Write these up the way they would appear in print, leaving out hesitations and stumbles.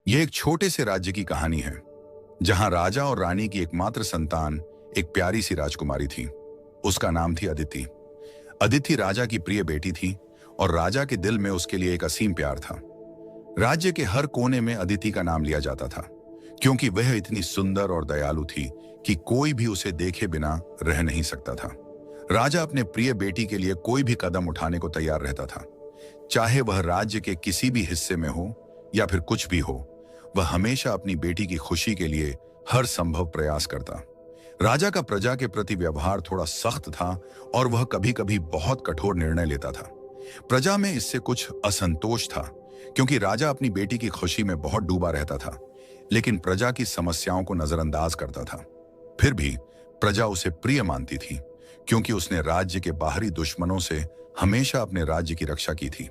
यह एक छोटे से राज्य की कहानी है जहां राजा और रानी की एकमात्र संतान एक प्यारी सी राजकुमारी थी। उसका नाम थी अदिति। अदिति राजा की प्रिय बेटी थी और राजा के दिल में उसके लिए एक असीम प्यार था। राज्य के हर कोने में अदिति का नाम लिया जाता था क्योंकि वह इतनी सुंदर और दयालु थी कि कोई भी उसे देखे बिना रह नहीं सकता था। राजा अपने प्रिय बेटी के लिए कोई भी कदम उठाने को तैयार रहता था, चाहे वह राज्य के किसी भी हिस्से में हो या फिर कुछ भी हो। वह हमेशा अपनी बेटी की खुशी के लिए हर संभव प्रयास करता। राजा का प्रजा के प्रति व्यवहार थोड़ा सख्त था और वह कभी-कभी बहुत कठोर निर्णय लेता था। प्रजा में इससे कुछ असंतोष था क्योंकि राजा अपनी बेटी की खुशी में बहुत डूबा रहता था, लेकिन प्रजा की समस्याओं को नजरअंदाज करता था। फिर भी प्रजा उसे प्रिय मानती थी क्योंकि उसने राज्य के बाहरी दुश्मनों से हमेशा अपने राज्य की रक्षा की थी।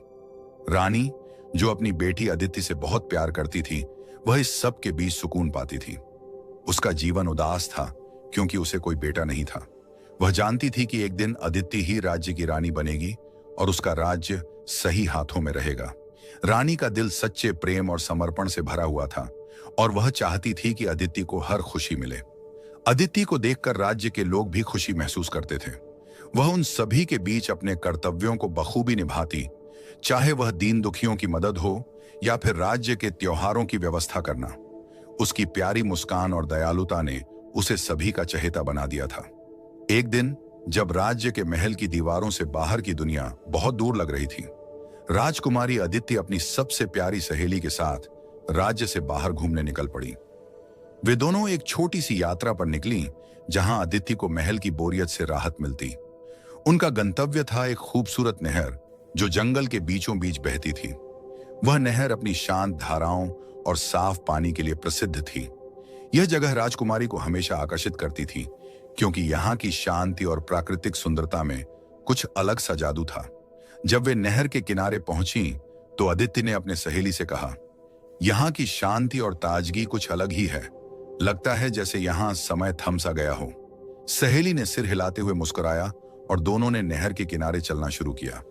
रानी, जो अपनी बेटी अदिति से बहुत प्यार करती थी, वह इस सब के बीच सुकून पाती थी। उसका जीवन उदास था क्योंकि उसे कोई बेटा नहीं था। वह जानती थी कि एक दिन अदिति ही राज्य की रानी बनेगी और उसका राज्य सही हाथों में रहेगा। रानी का दिल सच्चे प्रेम और समर्पण से भरा हुआ था और वह चाहती थी कि अदिति को हर खुशी मिले। अदिति को देखकर राज्य के लोग भी खुशी महसूस करते थे। वह उन सभी के बीच अपने कर्तव्यों को बखूबी निभाती, चाहे वह दीन दुखियों की मदद हो या फिर राज्य के त्योहारों की व्यवस्था करना। उसकी प्यारी मुस्कान और दयालुता ने उसे सभी का चहेता बना दिया था। एक दिन जब राज्य के महल की दीवारों से बाहर की दुनिया बहुत दूर लग रही थी, राजकुमारी अदिति अपनी सबसे प्यारी सहेली के साथ राज्य से बाहर घूमने निकल पड़ी। वे दोनों एक छोटी सी यात्रा पर निकली जहां अदिति को महल की बोरियत से राहत मिलती। उनका गंतव्य था एक खूबसूरत नहर जो जंगल के बीचों बीच बहती थी। वह नहर अपनी शांत धाराओं और साफ पानी के लिए प्रसिद्ध थी। यह जगह राजकुमारी को हमेशा आकर्षित करती थी क्योंकि यहाँ की शांति और प्राकृतिक सुंदरता में कुछ अलग सा जादू था। जब वे नहर के किनारे पहुंची तो अदिति ने अपने सहेली से कहा, यहाँ की शांति और ताजगी कुछ अलग ही है। लगता है जैसे यहाँ समय थम सा गया हो। सहेली ने सिर हिलाते हुए मुस्कुराया और दोनों ने नहर के किनारे चलना शुरू किया।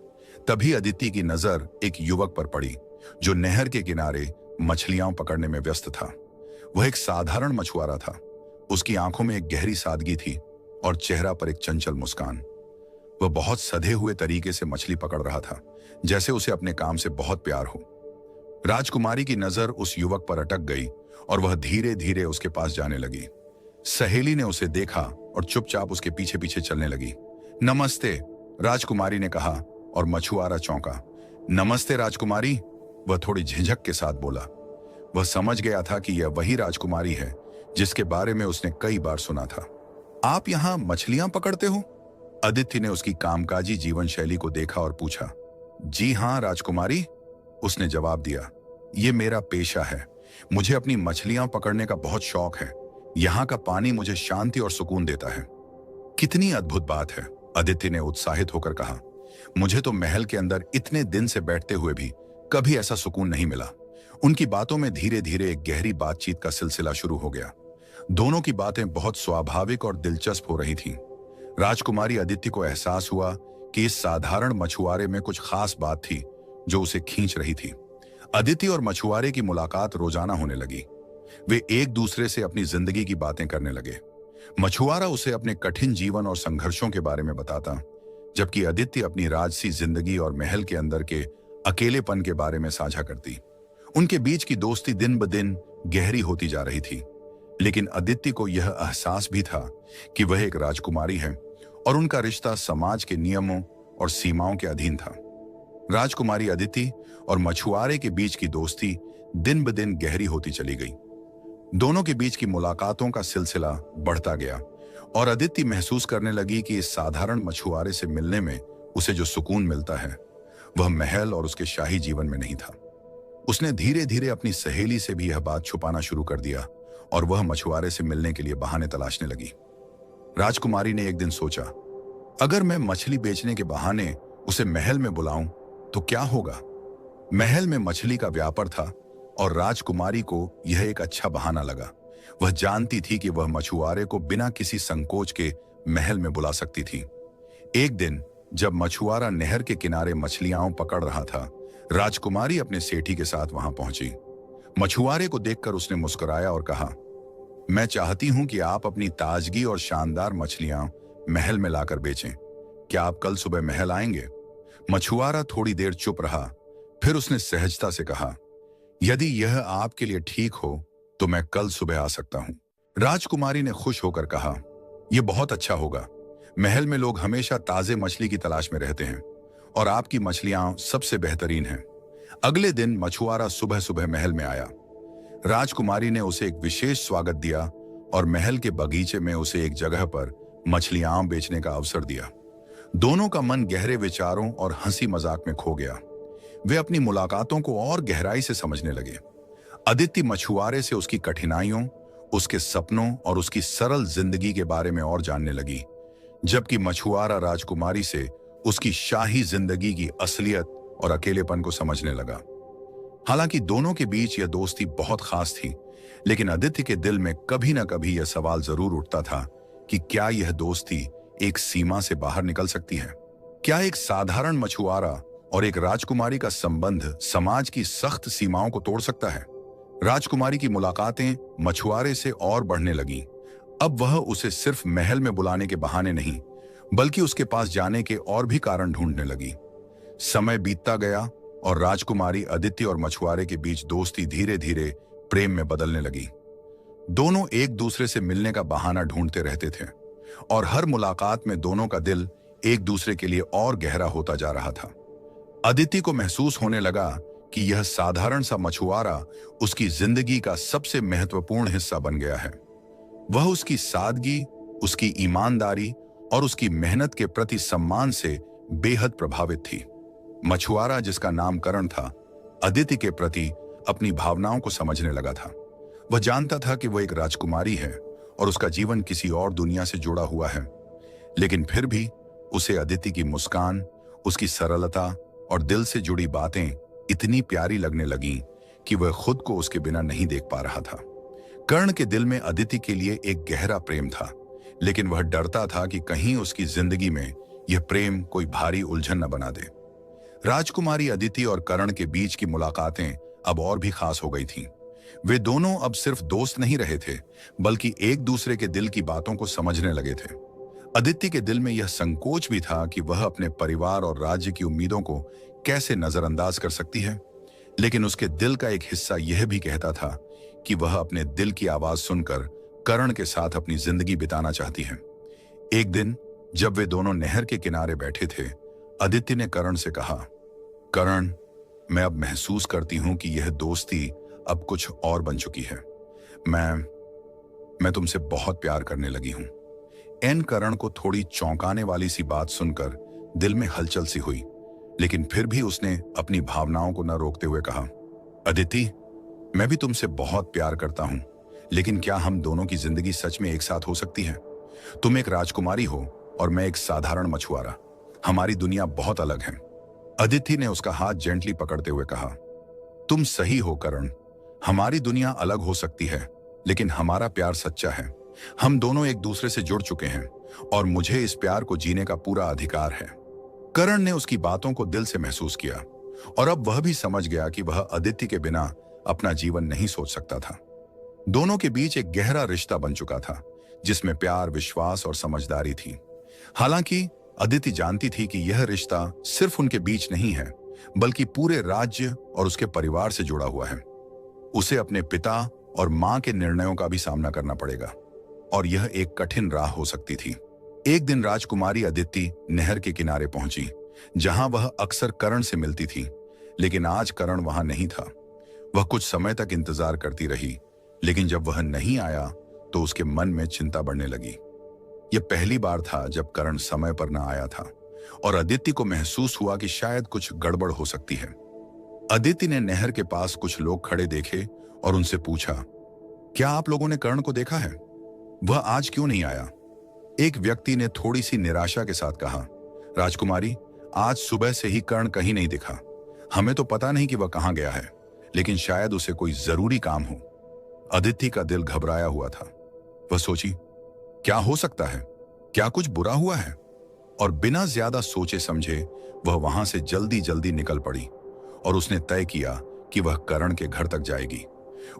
तभी अदिति की नजर एक युवक पर पड़ी जो नहर के किनारे मछलियां पकड़ने में व्यस्त था। वह एक साधारण मछुआरा था। उसकी आंखों में एक गहरी सादगी थी और चेहरा पर एक चंचल मुस्कान। वह बहुत सधे हुए तरीके से मछली पकड़ रहा था, जैसे उसे अपने काम से बहुत प्यार हो। राजकुमारी की नजर उस युवक पर अटक गई और वह धीरे धीरे उसके पास जाने लगी। सहेली ने उसे देखा और चुपचाप उसके पीछे पीछे चलने लगी। नमस्ते, राजकुमारी ने कहा और मछुआरा चौंका। नमस्ते राजकुमारी, वह थोड़ी झिझक के साथ बोला। वह समझ गया था कि यह वही राजकुमारी है जिसके बारे में उसने कई बार सुना था। आप यहाँ मछलियां पकड़ते हो? अदिति ने उसकी कामकाजी जीवन शैली को देखा और पूछा। जी हाँ राजकुमारी, उसने जवाब दिया। ये मेरा पेशा है। मुझे अपनी मछलियां पकड़ने का बहुत शौक है। यहाँ का पानी मुझे शांति और सुकून देता है। कितनी अद्भुत बात है, अदिति ने उत्साहित होकर कहा। मुझे तो महल के अंदर इतने दिन से बैठते हुए भी कभी ऐसा सुकून नहीं मिला। उनकी बातों में धीरे धीरे एक गहरी बातचीत का सिलसिला शुरू हो गया। दोनों की बातें बहुत स्वाभाविक और दिलचस्प हो रही थीं। राजकुमारी अदिति को एहसास हुआ कि इस साधारण मछुआरे में कुछ खास बात थी जो उसे खींच रही थी। अदिति और मछुआरे की मुलाकात रोजाना होने लगी। वे एक दूसरे से अपनी जिंदगी की बातें करने लगे। मछुआरा उसे अपने कठिन जीवन और संघर्षों के बारे में बताता, जबकि अदिति अपनी राजसी जिंदगी और महल के अंदर के अकेलेपन के बारे में साझा करती। उनके बीच की दोस्ती दिन ब दिन गहरी होती जा रही थी, लेकिन अदिति को यह एहसास भी था कि वह एक राजकुमारी है और उनका रिश्ता समाज के नियमों और सीमाओं के अधीन था। राजकुमारी अदिति और मछुआरे के बीच की दोस्ती दिन ब दिन गहरी होती चली गई। दोनों के बीच की मुलाकातों का सिलसिला बढ़ता गया और अदिति महसूस करने लगी कि इस साधारण मछुआरे से मिलने में उसे जो सुकून मिलता है वह महल और उसके शाही जीवन में नहीं था। उसने धीरे धीरे अपनी सहेली से भी यह बात छुपाना शुरू कर दिया और वह मछुआरे से मिलने के लिए बहाने तलाशने लगी। राजकुमारी ने एक दिन सोचा, अगर मैं मछली बेचने के बहाने उसे महल में बुलाऊं तो क्या होगा। महल में मछली का व्यापार था और राजकुमारी को यह एक अच्छा बहाना लगा। वह जानती थी कि वह मछुआरे को बिना किसी संकोच के महल में बुला सकती थी। एक दिन जब मछुआरा नहर के किनारे मछलियां पकड़ रहा था, राजकुमारी अपने सेठी के साथ वहां पहुंची। मछुआरे को देखकर उसने मुस्कुराया और कहा, मैं चाहती हूं कि आप अपनी ताजगी और शानदार मछलियां महल में लाकर बेचें। क्या आप कल सुबह महल आएंगे? मछुआरा थोड़ी देर चुप रहा, फिर उसने सहजता से कहा, यदि यह आपके लिए ठीक हो तो मैं कल सुबह आ सकता हूं। राजकुमारी ने खुश होकर कहा, यह बहुत अच्छा होगा। महल में लोग हमेशा ताजे मछली की तलाश में रहते हैं और आपकी मछलियां सबसे बेहतरीन हैं। अगले दिन मछुआरा सुबह सुबह महल में आया। राजकुमारी ने उसे एक विशेष स्वागत दिया और महल के बगीचे में उसे एक जगह पर मछलियां बेचने का अवसर दिया। दोनों का मन गहरे विचारों और हंसी मजाक में खो गया। वे अपनी मुलाकातों को और गहराई से समझने लगे। अदिति मछुआरे से उसकी कठिनाइयों, उसके सपनों और उसकी सरल जिंदगी के बारे में और जानने लगी, जबकि मछुआरा राजकुमारी से उसकी शाही जिंदगी की असलियत और अकेलेपन को समझने लगा। हालांकि दोनों के बीच यह दोस्ती बहुत खास थी, लेकिन अदिति के दिल में कभी न कभी यह सवाल जरूर उठता था कि क्या यह दोस्ती एक सीमा से बाहर निकल सकती है? क्या एक साधारण मछुआरा और एक राजकुमारी का संबंध समाज की सख्त सीमाओं को तोड़ सकता है? राजकुमारी की मुलाकातें मछुआरे से और बढ़ने लगीं। अब वह उसे सिर्फ महल में बुलाने के बहाने नहीं, बल्कि उसके पास जाने के और भी कारण ढूंढने लगी। समय बीतता गया और राजकुमारी अदिति और मछुआरे के बीच दोस्ती धीरे धीरे प्रेम में बदलने लगी। दोनों एक दूसरे से मिलने का बहाना ढूंढते रहते थे और हर मुलाकात में दोनों का दिल एक दूसरे के लिए और गहरा होता जा रहा था। अदिति को महसूस होने लगा कि यह साधारण सा मछुआरा उसकी जिंदगी का सबसे महत्वपूर्ण हिस्सा बन गया है। वह उसकी सादगी, उसकी ईमानदारी और उसकी मेहनत के प्रति सम्मान से बेहद प्रभावित थी। मछुआरा, जिसका नाम करण था, अदिति के प्रति अपनी भावनाओं को समझने लगा था। वह जानता था कि वह एक राजकुमारी है और उसका जीवन किसी और दुनिया से जुड़ा हुआ है, लेकिन फिर भी उसे अदिति की मुस्कान, उसकी सरलता और दिल से जुड़ी बातें इतनी प्यारी लगने लगीं कि वह खुद को उसके बिना नहीं देख पा रहा था। कर्ण के दिल में अदिति के लिए एक गहरा प्रेम था, लेकिन वह डरता था कि कहीं उसकी जिंदगी में यह प्रेम कोई भारी उलझन न बना दे। राजकुमारी अदिति और कर्ण के बीच की मुलाकातें अब और भी खास हो गई थीं। वे दोनों अब सिर्फ दोस्त नहीं रहे थे, बल्कि एक दूसरे के दिल की बातों को समझने लगे थे। अदिति के दिल में यह संकोच भी था कि वह अपने परिवार और राज्य की उम्मीदों को कैसे नजरअंदाज कर सकती है, लेकिन उसके दिल का एक हिस्सा यह भी कहता था कि वह अपने दिल की आवाज सुनकर कर्ण के साथ अपनी जिंदगी बिताना चाहती है। एक दिन जब वे दोनों नहर के किनारे बैठे थे, अदिति ने कर्ण से कहा, कर्ण, मैं अब महसूस करती हूं कि यह दोस्ती अब कुछ और बन चुकी है। मैं तुमसे बहुत प्यार करने लगी हूं। एन कर्ण को थोड़ी चौंकाने वाली सी बात सुनकर दिल में हलचल सी हुई, लेकिन फिर भी उसने अपनी भावनाओं को न रोकते हुए कहा, अदिति, मैं भी तुमसे बहुत प्यार करता हूं, लेकिन क्या हम दोनों की जिंदगी सच में एक साथ हो सकती है? तुम एक राजकुमारी हो और मैं एक साधारण मछुआरा। हमारी दुनिया बहुत अलग है। अदिति ने उसका हाथ जेंटली पकड़ते हुए कहा, तुम सही हो कर्ण, हमारी दुनिया अलग हो सकती है, लेकिन हमारा प्यार सच्चा है। हम दोनों एक दूसरे से जुड़ चुके हैं और मुझे इस प्यार को जीने का पूरा अधिकार है। कर्ण ने उसकी बातों को दिल से महसूस किया और अब वह भी समझ गया कि वह अदिति के बिना अपना जीवन नहीं सोच सकता था। दोनों के बीच एक गहरा रिश्ता बन चुका था, जिसमें प्यार, विश्वास और समझदारी थी। हालांकि अदिति जानती थी कि यह रिश्ता सिर्फ उनके बीच नहीं है, बल्कि पूरे राज्य और उसके परिवार से जुड़ा हुआ है। उसे अपने पिता और मां के निर्णयों का भी सामना करना पड़ेगा और यह एक कठिन राह हो सकती थी। एक दिन राजकुमारी अदिति नहर के किनारे पहुंची, जहां वह अक्सर कर्ण से मिलती थी, लेकिन आज कर्ण वहां नहीं था। वह कुछ समय तक इंतजार करती रही, लेकिन जब वह नहीं आया तो उसके मन में चिंता बढ़ने लगी। यह पहली बार था जब कर्ण समय पर न आया था और अदिति को महसूस हुआ कि शायद कुछ गड़बड़ हो सकती है। अदिति ने नहर के पास कुछ लोग खड़े देखे और उनसे पूछा, क्या आप लोगों ने कर्ण को देखा है? वह आज क्यों नहीं आया? एक व्यक्ति ने थोड़ी सी निराशा के साथ कहा, राजकुमारी, आज सुबह से ही कर्ण कहीं नहीं दिखा। हमें तो पता नहीं कि वह कहां गया है, लेकिन शायद उसे कोई जरूरी काम हो। अदिति का दिल घबराया हुआ था। वह सोची, क्या हो सकता है? क्या कुछ बुरा हुआ है? और बिना ज्यादा सोचे समझे वह वहां से जल्दी जल्दी निकल पड़ी और उसने तय किया कि वह कर्ण के घर तक जाएगी।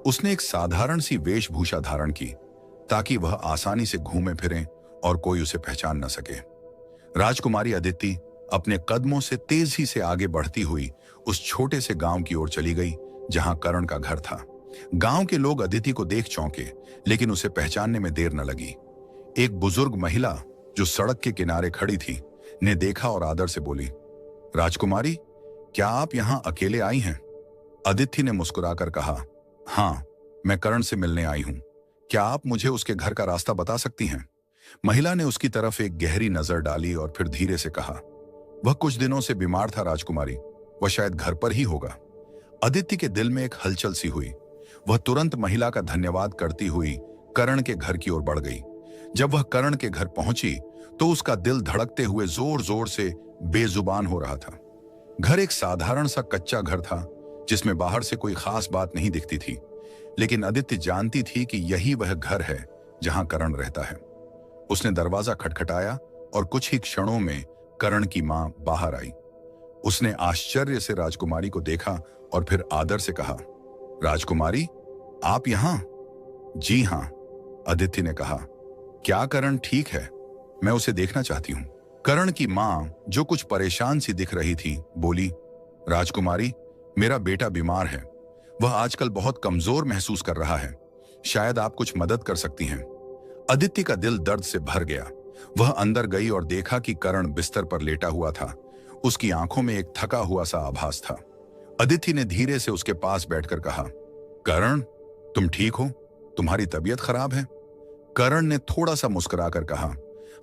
उसने एक साधारण सी वेशभूषा धारण की ताकि वह आसानी से घूमे फिरे और कोई उसे पहचान न सके। राजकुमारी अदिति अपने कदमों से तेजी से आगे बढ़ती हुई उस छोटे से गांव की ओर चली गई जहां करण का घर था। गांव के लोग अदिति को देख चौंके, लेकिन उसे पहचानने में देर न लगी। एक बुजुर्ग महिला जो सड़क के किनारे खड़ी थी ने देखा और आदर से बोली, राजकुमारी, क्या आप यहां अकेले आई हैं? अदिति ने मुस्कुराकर कहा, हाँ, मैं करण से मिलने आई हूं। क्या आप मुझे उसके घर का रास्ता बता सकती हैं? महिला ने उसकी तरफ एक गहरी नजर डाली और फिर धीरे से कहा, वह कुछ दिनों से बीमार था राजकुमारी, वह शायद घर पर ही होगा। अदिति के दिल में एक हलचल सी हुई। वह तुरंत महिला का धन्यवाद करती हुई करण के घर की ओर बढ़ गई। जब वह करण के घर पहुंची तो उसका दिल धड़कते हुए जोर जोर से बेजुबान हो रहा था। घर एक साधारण सा कच्चा घर था जिसमें बाहर से कोई खास बात नहीं दिखती थी, लेकिन अदिति जानती थी कि यही वह घर है जहां करण रहता है। उसने दरवाजा खटखटाया और कुछ ही क्षणों में करण की मां बाहर आई। उसने आश्चर्य से राजकुमारी को देखा और फिर आदर से कहा, राजकुमारी, आप यहां? जी हां, अदिति ने कहा। क्या करण ठीक है? मैं उसे देखना चाहती हूं। करण की मां, जो कुछ परेशान सी दिख रही थी, बोली, राजकुमारी, मेरा बेटा बीमार है। वह आजकल बहुत कमजोर महसूस कर रहा है। शायद आप कुछ मदद कर सकती हैं। अदिति का दिल दर्द से भर गया। वह अंदर गई और देखा कि करण बिस्तर पर लेटा हुआ था। उसकी आंखों में एक थका हुआ सा आभास था। अदिति ने धीरे से उसके पास बैठकर कहा, करण, तुम ठीक हो? तुम्हारी तबीयत खराब है? करण ने थोड़ा सा मुस्कुराकर कहा,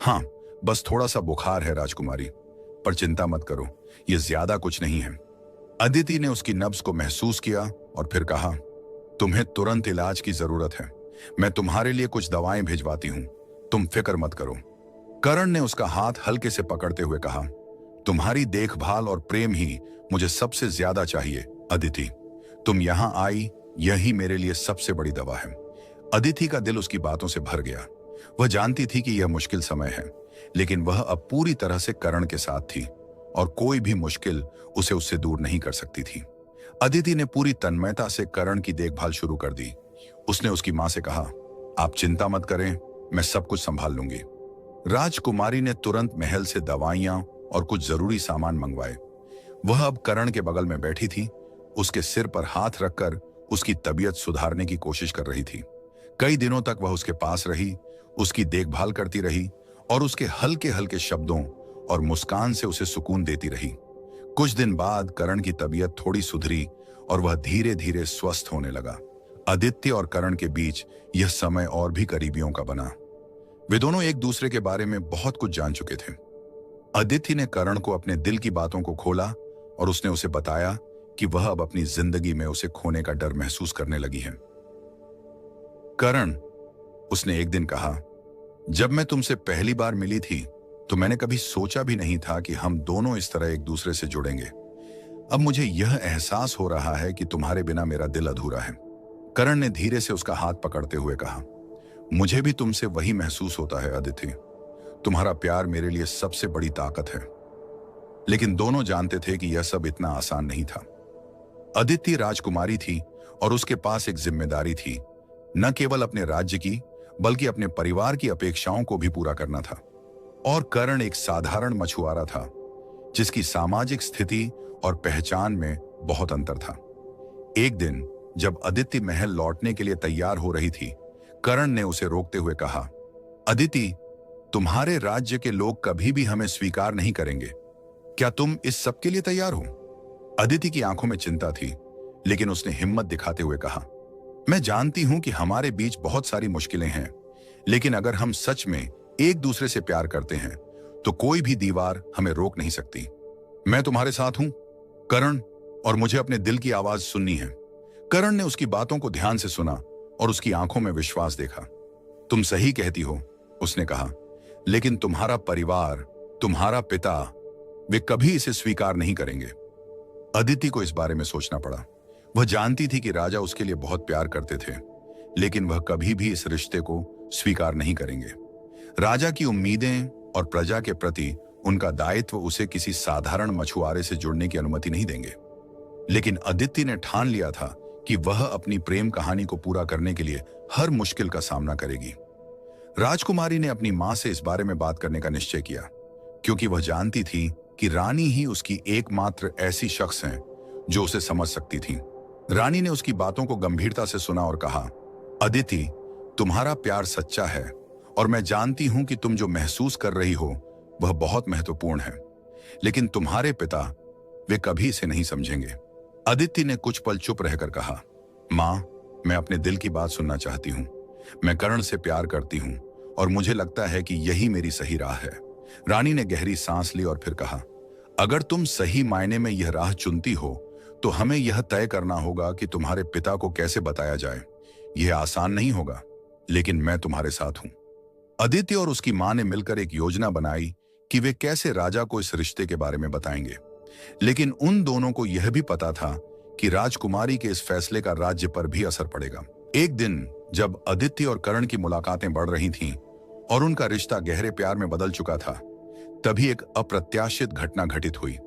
हाँ, बस थोड़ा सा बुखार है राजकुमारी, पर चिंता मत करो, यह ज्यादा कुछ नहीं है। अदिति ने उसकी नब्ज को महसूस किया और फिर कहा, तुम्हें तुरंत इलाज की जरूरत है। मैं तुम्हारे लिए कुछ दवाएं भिजवाती हूं, तुम फिक्र मत करो। करण ने उसका हाथ हल्के से पकड़ते हुए कहा, तुम्हारी देखभाल और प्रेम ही मुझे सबसे ज्यादा चाहिए अदिति। तुम यहां आई, यही मेरे लिए सबसे बड़ी दवा है। अदिति का दिल उसकी बातों से भर गया। वह जानती थी कि यह मुश्किल समय है, लेकिन वह अब पूरी तरह से करण के साथ थी और कोई भी मुश्किल उसे उससे दूर नहीं कर सकती थी। अदिति ने पूरी तन्मयता से करण की देखभाल शुरू कर दी। उसने उसकी मां से कहा, आप चिंता मत करें, मैं सब कुछ संभाल लूंगी। राजकुमारी ने तुरंत महल से दवाइयां और कुछ जरूरी सामान मंगवाए। वह अब करण के बगल में बैठी थी, उसके सिर पर हाथ रखकर उसकी तबीयत सुधारने की कोशिश कर रही थी। कई दिनों तक वह उसके पास रही, उसकी देखभाल करती रही और उसके हल्के हल्के शब्दों और मुस्कान से उसे सुकून देती रही। कुछ दिन बाद करण की तबीयत थोड़ी सुधरी और वह धीरे धीरे स्वस्थ होने लगा। आदित्य और करण के बीच यह समय और भी करीबियों का बना। वे दोनों एक दूसरे के बारे में बहुत कुछ जान चुके थे। अदिति ने करण को अपने दिल की बातों को खोला और उसने उसे बताया कि वह अब अपनी जिंदगी में उसे खोने का डर महसूस करने लगी है। करण, उसने एक दिन कहा, जब मैं तुमसे पहली बार मिली थी तो मैंने कभी सोचा भी नहीं था कि हम दोनों इस तरह एक दूसरे से जुड़ेंगे। अब मुझे यह एहसास हो रहा है कि तुम्हारे बिना मेरा दिल अधूरा है। करण ने धीरे से उसका हाथ पकड़ते हुए कहा, मुझे भी तुमसे वही महसूस होता है अदिति। तुम्हारा प्यार मेरे लिए सबसे बड़ी ताकत है। लेकिन दोनों जानते थे कि यह सब इतना आसान नहीं था। अदिति राजकुमारी थी और उसके पास एक जिम्मेदारी थी, न केवल अपने राज्य की बल्कि अपने परिवार की अपेक्षाओं को भी पूरा करना था। और करण एक साधारण मछुआरा था जिसकी सामाजिक स्थिति और पहचान में बहुत अंतर था। एक दिन जब अदिति महल लौटने के लिए तैयार हो रही थी, करण ने उसे रोकते हुए कहा, अदिति, तुम्हारे राज्य के लोग कभी भी हमें स्वीकार नहीं करेंगे। क्या तुम इस सब के लिए तैयार हो? अदिति की आंखों में चिंता थी, लेकिन उसने हिम्मत दिखाते हुए कहा, मैं जानती हूं कि हमारे बीच बहुत सारी मुश्किलें हैं, लेकिन अगर हम सच में एक दूसरे से प्यार करते हैं तो कोई भी दीवार हमें रोक नहीं सकती। मैं तुम्हारे साथ हूं करण, और मुझे अपने दिल की आवाज सुननी है। करण ने उसकी बातों को ध्यान से सुना और उसकी आंखों में विश्वास देखा। तुम सही कहती हो, उसने कहा, लेकिन तुम्हारा परिवार, तुम्हारा पिता, वे कभी इसे स्वीकार नहीं करेंगे। अदिति को इस बारे में सोचना पड़ा। वह जानती थी कि राजा उसके लिए बहुत प्यार करते थे, लेकिन वह कभी भी इस रिश्ते को स्वीकार नहीं करेंगे। राजा की उम्मीदें और प्रजा के प्रति उनका दायित्व उसे किसी साधारण मछुआरे से जुड़ने की अनुमति नहीं देंगे। लेकिन अदिति ने ठान लिया था कि वह अपनी प्रेम कहानी को पूरा करने के लिए हर मुश्किल का सामना करेगी। राजकुमारी ने अपनी मां से इस बारे में बात करने का निश्चय किया, क्योंकि वह जानती थी कि रानी ही उसकी एकमात्र ऐसी शख्स है जो उसे समझ सकती थी। रानी ने उसकी बातों को गंभीरता से सुना और कहा, अदिति, तुम्हारा प्यार सच्चा है और मैं जानती हूं कि तुम जो महसूस कर रही हो वह बहुत महत्वपूर्ण है, लेकिन तुम्हारे पिता, वे कभी इसे नहीं समझेंगे। अदिति ने कुछ पल चुप रहकर कहा, मां, मैं अपने दिल की बात सुनना चाहती हूं। मैं कर्ण से प्यार करती हूं और मुझे लगता है कि यही मेरी सही राह है। रानी ने गहरी सांस ली और फिर कहा, अगर तुम सही मायने में यह राह चुनती हो तो हमें यह तय करना होगा कि तुम्हारे पिता को कैसे बताया जाए। यह आसान नहीं होगा, लेकिन मैं तुम्हारे साथ हूं। अदिति और उसकी मां ने मिलकर एक योजना बनाई कि वे कैसे राजा को इस रिश्ते के बारे में बताएंगे, लेकिन उन दोनों को यह भी पता था कि राजकुमारी के इस फैसले का राज्य पर भी असर पड़ेगा। एक दिन जब अदिति और कर्ण की मुलाकातें बढ़ रही थीं और उनका रिश्ता गहरे प्यार में बदल चुका था, तभी एक अप्रत्याशित घटना घटित हुई।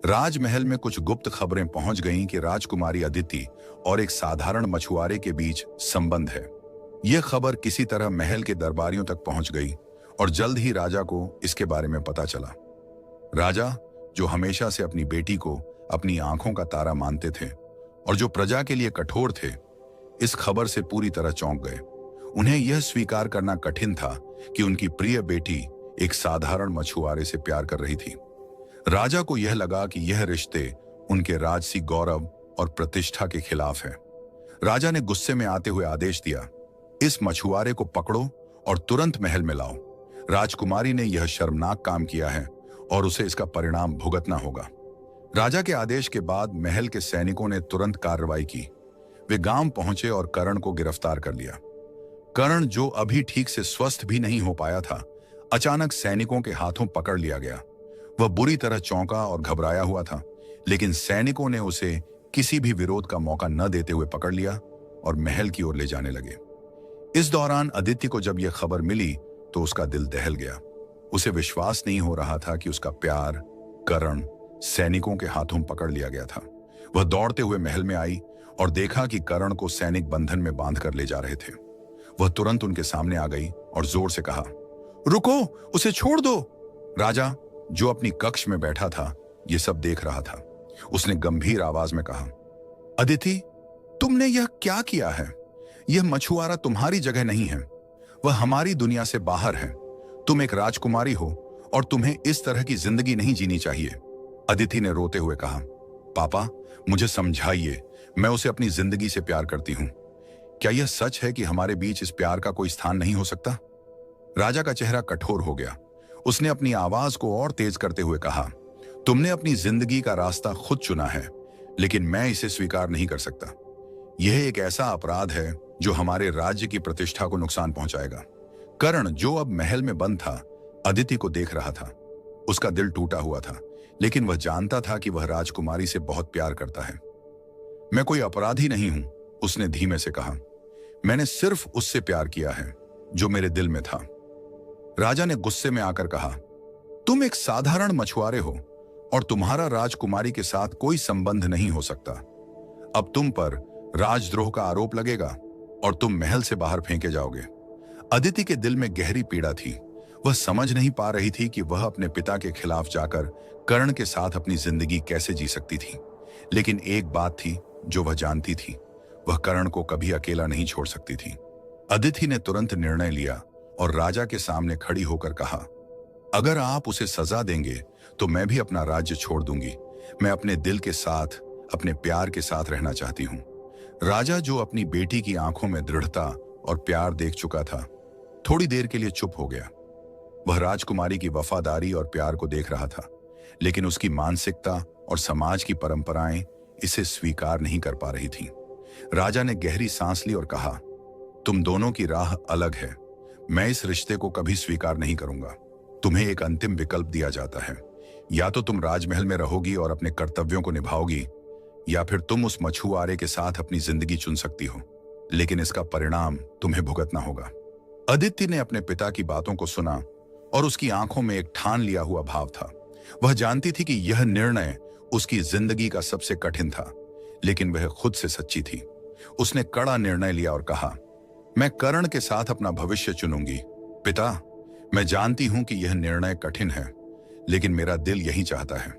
राजमहल में कुछ गुप्त खबरें पहुंच गईं कि राजकुमारी अदिति और एक साधारण मछुआरे के बीच संबंध है। यह खबर किसी तरह महल के दरबारियों तक पहुंच गई और जल्द ही राजा को इसके बारे में पता चला। राजा, जो हमेशा से अपनी बेटी को अपनी आंखों का तारा मानते थे और जो प्रजा के लिए कठोर थे, इस खबर से पूरी तरह चौंक गए। उन्हें यह स्वीकार करना कठिन था कि उनकी प्रिय बेटी एक साधारण मछुआरे से प्यार कर रही थी। राजा को यह लगा कि यह रिश्ते उनके राजसी गौरव और प्रतिष्ठा के खिलाफ है। राजा ने गुस्से में आते हुए आदेश दिया, इस मछुआरे को पकड़ो और तुरंत महल में लाओ। राजकुमारी ने यह शर्मनाक काम किया है और उसे इसका परिणाम भुगतना होगा। राजा के आदेश के बाद महल के सैनिकों ने तुरंत कार्रवाई की। वे गांव पहुंचे और कर्ण को गिरफ्तार कर लिया। कर्ण, जो अभी ठीक से स्वस्थ भी नहीं हो पाया था, अचानक सैनिकों के हाथों पकड़ लिया गया। वह बुरी तरह चौंका और घबराया हुआ था, लेकिन सैनिकों ने उसे किसी भी विरोध का मौका न देते हुए पकड़ लिया और महल की ओर ले जाने लगे। इस दौरान अदिति को जब यह खबर मिली तो उसका दिल दहल गया। उसे विश्वास नहीं हो रहा था कि उसका प्यार कर्ण सैनिकों के हाथों पकड़ लिया गया था। वह दौड़ते हुए महल में आई और देखा कि कर्ण को सैनिक बंधन में बांध कर ले जा रहे थे। वह तुरंत उनके सामने आ गई और जोर से कहा, रुको, उसे छोड़ दो। राजा, जो अपनी कक्ष में बैठा था, यह सब देख रहा था। उसने गंभीर आवाज में कहा, अदिति, तुमने यह क्या किया है? यह मछुआरा तुम्हारी जगह नहीं है। वह हमारी दुनिया से बाहर है। तुम एक राजकुमारी हो और तुम्हें इस तरह की जिंदगी नहीं जीनी चाहिए। अदिति ने रोते हुए कहा, पापा, मुझे समझाइए, मैं उसे अपनी जिंदगी से प्यार करती हूं। क्या यह सच है कि हमारे बीच इस प्यार का कोई स्थान नहीं हो सकता? राजा का चेहरा कठोर हो गया। उसने अपनी आवाज को और तेज करते हुए कहा, तुमने अपनी जिंदगी का रास्ता खुद चुना है, लेकिन मैं इसे स्वीकार नहीं कर सकता। यह एक ऐसा अपराध है जो हमारे राज्य की प्रतिष्ठा को नुकसान पहुंचाएगा। कर्ण, जो अब महल में बंद था, अदिति को देख रहा था। उसका दिल टूटा हुआ था, लेकिन वह जानता था कि वह राजकुमारी से बहुत प्यार करता है। मैं कोई अपराधी नहीं हूं, उसने धीमे से कहा। मैंने सिर्फ उससे प्यार किया है जो मेरे दिल में था। राजा ने गुस्से में आकर कहा, तुम एक साधारण मछुआरे हो और तुम्हारा राजकुमारी के साथ कोई संबंध नहीं हो सकता। अब तुम पर राजद्रोह का आरोप लगेगा और तुम महल से बाहर फेंके जाओगे। अदिति के दिल में गहरी पीड़ा थी। वह समझ नहीं पा रही थी कि वह अपने पिता के खिलाफ जाकर कर्ण के साथ अपनी जिंदगी कैसे जी सकती थी। लेकिन एक बात थी जो वह जानती थी, वह कर्ण को कभी अकेला नहीं छोड़ सकती थी। अदिति ने तुरंत निर्णय लिया और राजा के सामने खड़ी होकर कहा, अगर आप उसे सजा देंगे तो मैं भी अपना राज्य छोड़ दूंगी। मैं अपने दिल के साथ, अपने प्यार के साथ रहना चाहती हूं। राजा, जो अपनी बेटी की आंखों में दृढ़ता और प्यार देख चुका था, थोड़ी देर के लिए चुप हो गया। वह राजकुमारी की वफादारी और प्यार को देख रहा था, लेकिन उसकी मानसिकता और समाज की परंपराएं इसे स्वीकार नहीं कर पा रही थीं। राजा ने गहरी सांस ली और कहा, तुम दोनों की राह अलग है। मैं इस रिश्ते को कभी स्वीकार नहीं करूंगा। तुम्हें एक अंतिम विकल्प दिया जाता है, या तो तुम राजमहल में रहोगी और अपने कर्तव्यों को निभाओगी, या फिर तुम उस मछुआरे के साथ अपनी जिंदगी चुन सकती हो, लेकिन इसका परिणाम तुम्हें भुगतना होगा। अदिति ने अपने पिता की बातों को सुना और उसकी आंखों में एक ठान लिया हुआ भाव था। वह जानती थी कि यह निर्णय उसकी जिंदगी का सबसे कठिन था, लेकिन वह खुद से सच्ची थी। उसने कड़ा निर्णय लिया और कहा, मैं कर्ण के साथ अपना भविष्य चुनूंगी। पिता, मैं जानती हूं कि यह निर्णय कठिन है, लेकिन मेरा दिल यही चाहता है।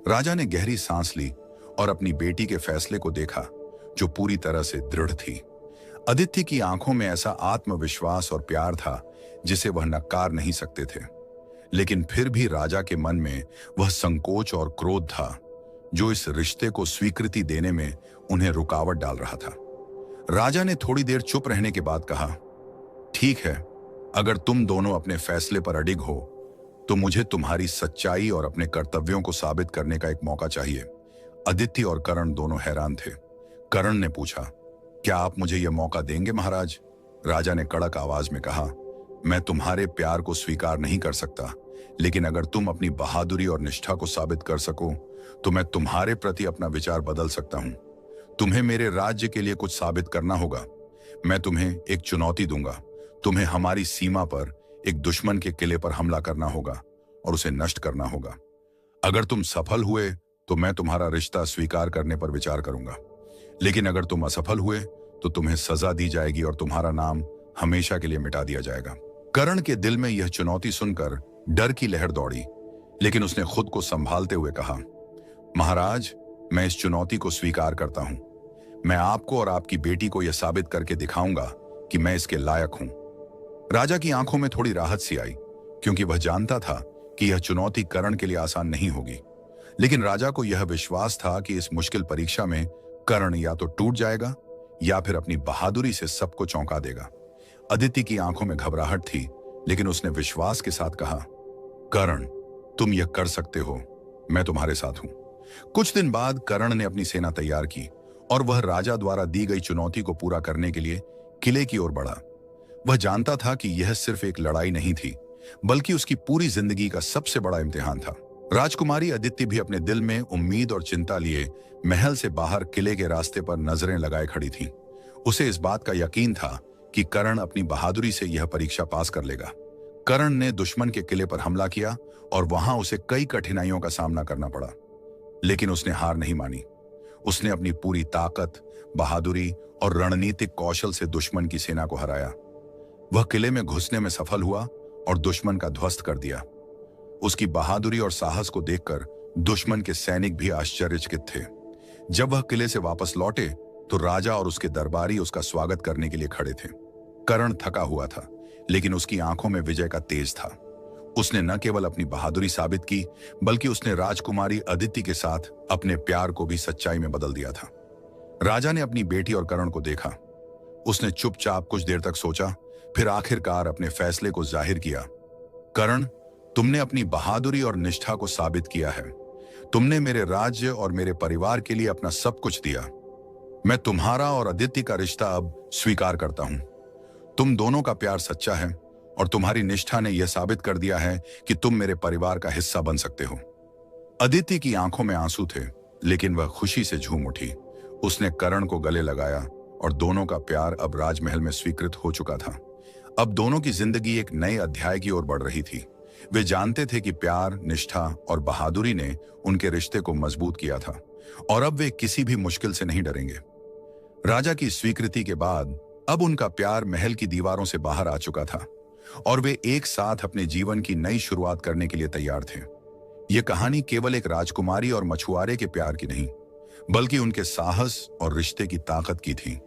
राजा ने गहरी सांस ली और अपनी बेटी के फैसले को देखा, जो पूरी तरह से दृढ़ थी। अदिति की आंखों में ऐसा आत्मविश्वास और प्यार था जिसे वह नकार नहीं सकते थे, लेकिन फिर भी राजा के मन में वह संकोच और क्रोध था, जो इस रिश्ते को स्वीकृति देने में उन्हें रुकावट डाल रहा था। राजा ने थोड़ी देर चुप रहने के बाद कहा, ठीक है, अगर तुम दोनों अपने फैसले पर अडिग हो, तो मुझे तुम्हारी सच्चाई और अपने कर्तव्यों को साबित करने का एक मौका चाहिए। अदिति और कर्ण दोनों हैरान थे। कर्ण ने पूछा, क्या आप मुझे यह मौका देंगे महाराज? राजा ने कड़क आवाज में कहा, मैं तुम्हारे प्यार को स्वीकार नहीं कर सकता, लेकिन अगर तुम अपनी बहादुरी और निष्ठा को साबित कर सको तो मैं तुम्हारे प्रति अपना विचार बदल सकता हूं। तुम्हें मेरे राज्य के लिए कुछ साबित करना होगा। मैं तुम्हें एक चुनौती दूंगा। तुम्हें हमारी सीमा पर एक दुश्मन के किले पर हमला करना होगा और उसे नष्ट करना होगा। अगर तुम सफल हुए तो मैं तुम्हारा रिश्ता स्वीकार करने पर विचार करूंगा, लेकिन अगर तुम असफल हुए तो तुम्हें सजा दी जाएगी और तुम्हारा नाम हमेशा के लिए मिटा दिया जाएगा। कर्ण के दिल में यह चुनौती सुनकर डर की लहर दौड़ी, लेकिन उसने खुद को संभालते हुए कहा, महाराज, मैं इस चुनौती को स्वीकार करता हूं। मैं आपको और आपकी बेटी को यह साबित करके दिखाऊंगा कि मैं इसके लायक हूं। राजा की आंखों में थोड़ी राहत सी आई, क्योंकि वह जानता था कि यह चुनौती कर्ण के लिए आसान नहीं होगी। लेकिन राजा को यह विश्वास था कि इस मुश्किल परीक्षा में कर्ण या तो टूट जाएगा या फिर अपनी बहादुरी से सबको चौंका देगा। अदिति की आंखों में घबराहट थी, लेकिन उसने विश्वास के साथ कहा, कर्ण, तुम यह कर सकते हो, मैं तुम्हारे साथ हूं। कुछ दिन बाद कर्ण ने अपनी सेना तैयार की और वह राजा द्वारा दी गई चुनौती को पूरा करने के लिए किले की ओर बढ़ा। वह जानता था कि यह सिर्फ एक लड़ाई नहीं थी, बल्कि उसकी पूरी जिंदगी का सबसे बड़ा इम्तिहान था। राजकुमारी अदिति भी अपने दिल में उम्मीद और चिंता लिए महल से बाहर किले के रास्ते पर नजरें लगाए खड़ी थी। उसे इस बात का यकीन था कि कर्ण अपनी बहादुरी से यह परीक्षा पास कर लेगा। कर्ण ने दुश्मन के किले पर हमला किया और वहां उसे कई कठिनाइयों का सामना करना पड़ा, लेकिन उसने हार नहीं मानी। उसने अपनी पूरी ताकत, बहादुरी और रणनीतिक कौशल से दुश्मन की सेना को हराया। वह किले में घुसने में सफल हुआ और दुश्मन का ध्वस्त कर दिया। उसकी बहादुरी और साहस को देखकर दुश्मन के सैनिक भी आश्चर्यचकित थे। जब वह किले से वापस लौटे तो राजा और उसके दरबारी उसका स्वागत करने के लिए खड़े थे। कर्ण थका हुआ था, लेकिन उसकी आंखों में विजय का तेज था। उसने न केवल अपनी बहादुरी साबित की, बल्कि उसने राजकुमारी अदिति के साथ अपने प्यार को भी सच्चाई में बदल दिया था। राजा ने अपनी बेटी और कर्ण को देखा। उसने चुपचाप कुछ देर तक सोचा, फिर आखिरकार अपने फैसले को जाहिर किया। कर्ण, तुमने अपनी बहादुरी और निष्ठा को साबित किया है। तुमने मेरे राज्य और मेरे परिवार के लिए अपना सब कुछ दिया। मैं तुम्हारा और अदिति का रिश्ता अब स्वीकार करता हूं। तुम दोनों का प्यार सच्चा है और तुम्हारी निष्ठा ने यह साबित कर दिया है कि तुम मेरे परिवार का हिस्सा बन सकते हो। अदिति की आंखों में आंसू थे, लेकिन वह खुशी से झूम उठी। उसने कर्ण को गले लगाया और दोनों का प्यार अब राजमहल में स्वीकृत हो चुका था। अब दोनों की जिंदगी एक नए अध्याय की ओर बढ़ रही थी। वे जानते थे कि प्यार, निष्ठा और बहादुरी ने उनके रिश्ते को मजबूत किया था और अब वे किसी भी मुश्किल से नहीं डरेंगे। राजा की स्वीकृति के बाद अब उनका प्यार महल की दीवारों से बाहर आ चुका था और वे एक साथ अपने जीवन की नई शुरुआत करने के लिए तैयार थे। यह कहानी केवल एक राजकुमारी और मछुआरे के प्यार की नहीं, बल्कि उनके साहस और रिश्ते की ताकत की थी,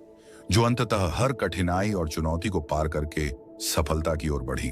जो अंततः हर कठिनाई और चुनौती को पार करके सफलता की ओर बढ़ी।